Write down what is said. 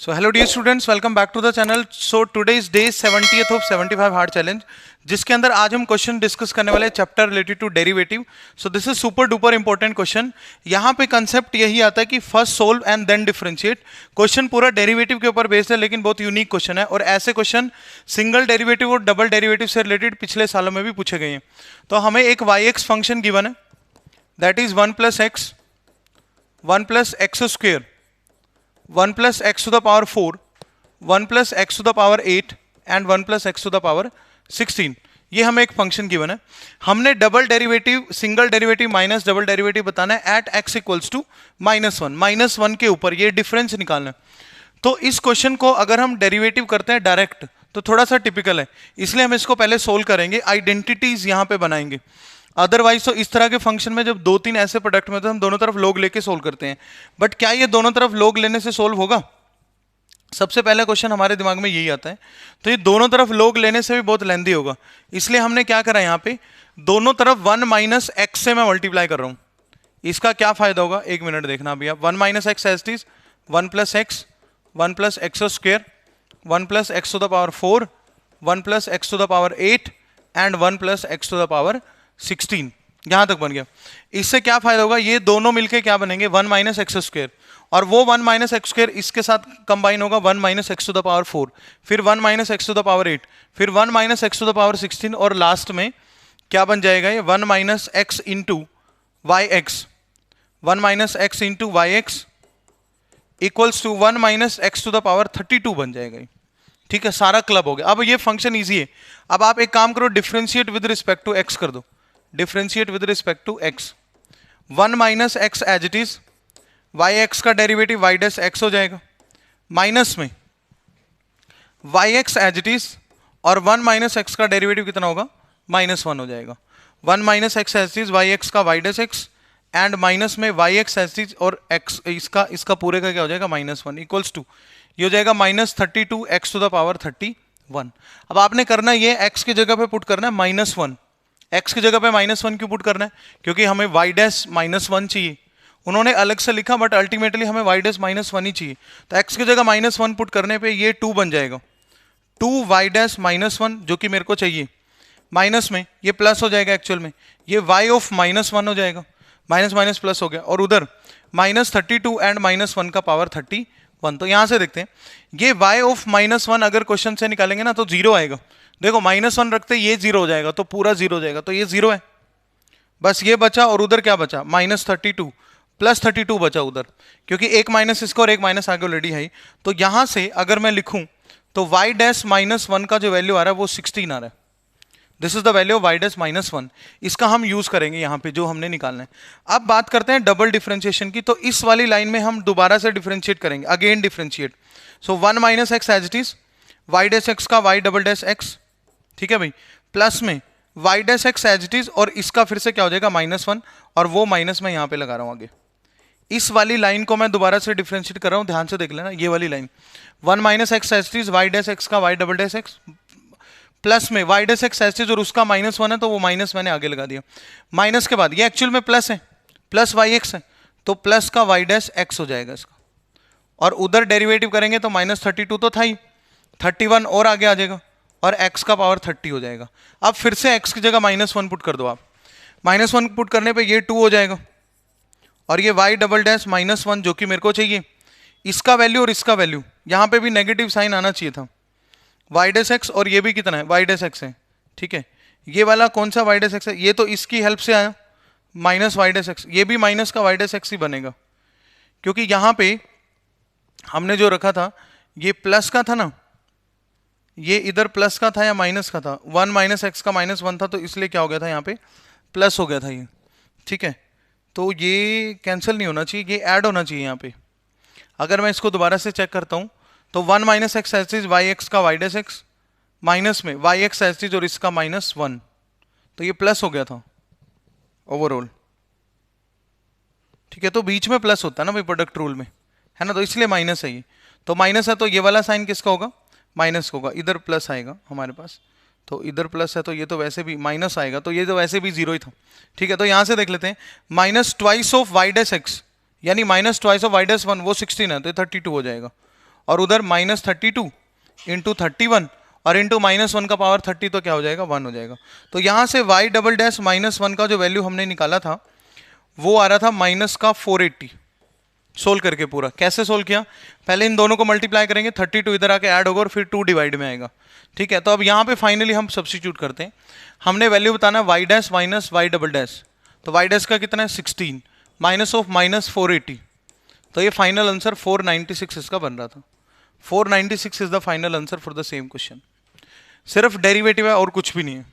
So hello dear students, welcome back to the channel. So today is day 70th of 75 hard challenge, जिसके अंदर आज हम question discuss करने वाले chapter related to derivative. So this is super duper important question. यहाँ पे concept यही आता है कि first solve and then differentiate. Question पूरा डेरिवेटिव के ऊपर बेस्ड है, लेकिन बहुत यूनिक क्वेश्चन है और ऐसे क्वेश्चन सिंगल डेरिवेटिव और डबल डेरिवेटिव से रिलेटेड पिछले सालों में भी पूछे गए हैं. तो हमें एक वाई एक्स फंक्शन गिवन है, that is 1 plus x, 1 plus x square, 1 plus x to the power 4, 1 plus x to the power 8 and 1 plus x to the power 16. ये हमें एक फंक्शन गिवन है. हमने double derivative, single derivative minus double derivative बताना है eight x equals to -1 के ऊपर ये डिफरेंस निकालना है. तो इस क्वेश्चन को अगर हम डेरिवेटिव करते हैं डायरेक्ट तो थोड़ा सा टिपिकल है, इसलिए हम इसको पहले सोल्व करेंगे, आइडेंटिटीज यहाँ पे बनाएंगे. अदरवाइज तो इस तरह के फंक्शन में जब दो तीन ऐसे प्रोडक्ट में तो हम दोनों तरफ लोग लेके सोल्व करते हैं. बट क्या ये दोनों तरफ लोग लेने से सोल्व होगा? सबसे पहला क्वेश्चन हमारे दिमाग में यही आता है. तो ये दोनों तरफ लोग लेने से भी बहुत लेंदी होगा, इसलिए हमने क्या करा, यहाँ पे दोनों तरफ 1 माइनस एक्स से मैं मल्टीप्लाई कर रहा हूँ. इसका क्या फायदा होगा, एक मिनट देखना अभी आप. 1 minus x as it is 1 plus x, 1 plus x square, 1 plus x to the power 4, 1 plus x to the power 8 and 1 plus x to the power 16. यहां तक बन गया. इससे क्या फायदा होगा, ये दोनों मिलके क्या बनेंगे, 1 माइनस एक्स स्क्वेयर, और वो 1 माइनस एक्स स्क्वेयर इसके साथ कंबाइन होगा 1 minus x to the power 4, फिर 1 minus x to the power 8, फिर 1 minus x to the power 16, और लास्ट में क्या बन जाएगा, ये 1 minus x into y x, 1 minus x into y x equals to 1 minus x to the power 32 बन जाएगा. ठीक है, सारा क्लब हो गया. अब ये फंक्शन ईजी है. अब आप एक काम करो, differentiate with respect to x कर दो. Differentiate with respect to x. 1 minus x as it is, y x का डेरिवेटिव वाई डैश एक्स हो जाएगा, माइनस में y x as it is, और 1 माइनस एक्स का डेरिवेटिव कितना होगा, -1 हो जाएगा. 1 minus x as it is y x का y dash x and minus में y x as it is और एक्स, इसका पूरे का क्या हो जाएगा, -1 इक्वल्स टू ये हो जाएगा -32 एक्स टू द पावर 31. अब आपने करना ये एक्स की जगह पे पुट करना है -1. x की जगह पे -1 क्यों पुट करना है, क्योंकि हमें y डैश -1 चाहिए. उन्होंने अलग से लिखा बट अल्टीमेटली हमें y डैश -1 ही चाहिए. तो x की जगह -1 पुट करने पे ये 2 बन जाएगा. 2 y डैश -1 जो कि मेरे को चाहिए, माइनस में ये प्लस हो जाएगा, एक्चुअल में ये y ऑफ -1 हो जाएगा, माइनस माइनस प्लस हो गया, और उधर -32 एंड -1 का पावर 31. तो यहां से देखते हैं, ये y ऑफ -1 अगर क्वेश्चन से निकालेंगे ना तो 0 आएगा. देखो -1 रखते ये 0 हो जाएगा, तो पूरा 0 हो जाएगा, तो ये 0 है. बस ये बचा, और उधर क्या बचा, -32 प्लस 32 बचा उधर, क्योंकि एक माइनस इसका और एक माइनस आगे ऑलरेडी है. तो यहां से अगर मैं लिखूं तो y डैश -1 का जो वैल्यू आ रहा है वो 16 आ रहा है. This is the value of y dash -1. इसका हम यूज करेंगे यहाँ पे जो हमने निकालना है. अब बात करते हैं डबल डिफरेंशिएशन की. तो इस वाली लाइन में हम दोबारा से डिफरेंशिएट करेंगे, again differentiate. So 1 minus x as it is, y dash x का वाई डबल डैश एक्स, ठीक है भाई, प्लस में y dash x as it is, और इसका फिर से क्या हो जाएगा, -1, और वो माइनस में यहाँ पे लगा रहा हूँ आगे. इस वाली लाइन को मैं दोबारा से डिफरेंशिएट कर रहा हूँ, ध्यान से देख लेना. ये वाली line 1 minus x as it is, y dash x का y double dash x, plus में y dash x as it is, और उसका -1 है तो वो माइनस मैंने आगे लगा दिया. माइनस के बाद ये एक्चुअल में प्लस है, प्लस वाई एक्स है, तो प्लस का वाई डैश एक्स हो जाएगा इसका, और उधर डेरिवेटिव करेंगे तो -32 तो था ही, 31 और आगे आ जाएगा, और x का पावर 30 हो जाएगा. अब फिर से x की जगह -1 पुट कर दो आप. -1 पुट करने पे ये 2 हो जाएगा, और ये y डबल डैश -1 जो कि मेरे को चाहिए, इसका वैल्यू और इसका वैल्यू, यहाँ पे भी नेगेटिव साइन आना चाहिए था. y डैश x, और ये भी कितना है, y डैश x है. ठीक है, ये वाला कौन सा y डैश x है, ये तो इसकी हेल्प से आया, माइनस y डैश x, ये भी माइनस का y डैश x ही बनेगा, क्योंकि यहाँ पे हमने जो रखा था ये प्लस का था ना, ये इधर प्लस का था या माइनस का था, 1 माइनस एक्स का -1 था, तो इसलिए क्या हो गया था, यहाँ पे प्लस हो गया था ये. ठीक है, तो ये कैंसिल नहीं होना चाहिए, ये ऐड होना चाहिए यहाँ पे. अगर मैं इसको दोबारा से चेक करता हूँ तो 1 minus x as is y x का वाई डैश एक्स, माइनस में वाई एक्स एज इज और इसका -1, तो ये प्लस हो गया था ओवरऑल. ठीक है, तो बीच में प्लस होता है ना भाई प्रोडक्ट रूल में, है ना, तो इसलिए माइनस है ये. तो माइनस है तो ये वाला साइन किसका होगा, माइनस होगा. इधर प्लस आएगा हमारे पास, तो इधर प्लस है तो ये तो वैसे भी माइनस आएगा, तो ये तो वैसे भी 0 ही था. ठीक है, तो यहां से देख लेते हैं, -2 ऑफ वाई डैश एक्स यानी -2 ऑफ वाई डैश 1 वो 16 है, तो ये 32 हो जाएगा, और उधर -32 इंटू 31 और इंटू -1 का पावर 30, तो क्या हो जाएगा 1 हो जाएगा। तो यहाँ से y डबल डैश -1 का जो वैल्यू हमने निकाला था वो आ रहा था माइनस का 480। सोल्व करके पूरा कैसे सोल्व किया, पहले इन दोनों को मल्टीप्लाई करेंगे, 32 इधर आके ऐड होगा और फिर 2 डिवाइड में आएगा। ठीक है, तो अब यहाँ पे फाइनली हम सब्स्टिट्यूट करते हैं। हमने वैल्यू बताना y dash minus y double dash, तो y डैश का कितना है 16 माइनस ऑफ -480, तो ये फाइनल आंसर 496 इसका बन रहा था। 496 is the final answer for the same question. सिर्फ डेरिवेटिव है और कुछ भी नहीं है।